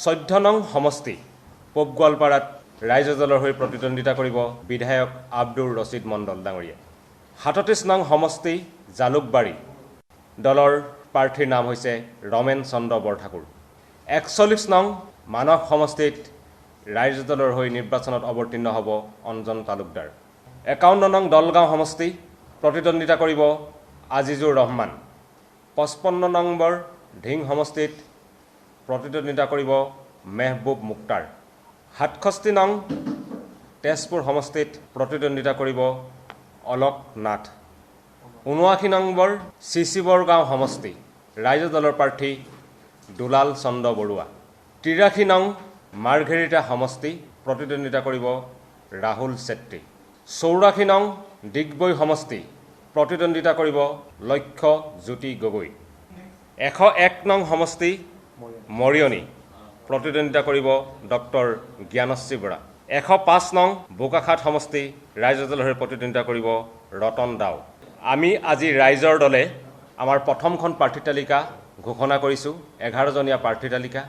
14 নং সমষ্টি পূব গোৱালপাৰাত ৰাইজৰ দলৰ হৈ প্ৰতিদ্বন্দ্বিতা কৰিব বিধায়ক আব্দুৰ ৰছিদ মণ্ডল ডাঙৰীয়া। 37 নং সমষ্টি জালুকবাৰী দলৰ প্ৰাৰ্থীৰ নাম হৈছে ৰমেন চন্দ্ৰ বৰঠাকুৰ। 41 নং মানস সমষ্টিত ৰাইজৰ দলৰ হৈ নিৰ্বাচনত অৱতীৰ্ণ হ'ব অঞ্জন তালুকদাৰ। 51 নং দলগাঁও সমষ্টি প্ৰতিদ্বন্দ্বিতা কৰিব আজিজুৰ ৰহমান। 55 নম্বৰ ঢিং সমষ্টিত প্ৰতিদ্বন্দ্বিতা কৰিব মেহবুব মুক্তাৰ। 67 নং তেজপুৰ সমষ্টিত প্ৰতিদ্বন্দ্বিতা কৰিব অলক নাথ। 79 নম্বৰ চিচিবৰগাঁও সমষ্টি ৰাইজৰ দলৰ প্ৰাৰ্থী দুলাল চন্দ্ৰ বৰুৱা। 83 নং মাৰ্ঘেৰিটা সমষ্টি প্ৰতিদ্বন্দ্বিতা কৰিব ৰাহুল চেত্ৰী। 84 নং ডিগবৈ সমষ্টি প্ৰতিদ্বন্দ্বিতা কৰিব লক্ষ্য জ্যোতি গগৈ। 101 নং সমষ্টি মৰিয়নি প্ৰতিদ্বন্দ্বিতা কৰিব ডক্টৰ জ্ঞানশ্ৰী বৰা। 105 নং বোকাখাট সমষ্টি ৰাইজৰ দলৰ হৈ প্ৰতিদ্বন্দ্বিতা কৰিব ৰতন দাও। আমি আজি ৰাইজৰ দলে আমাৰ প্ৰথমখন প্ৰাৰ্থী তালিকা ঘোষণা কৰিছোঁ। 11জনীয়া প্ৰাৰ্থী তালিকা।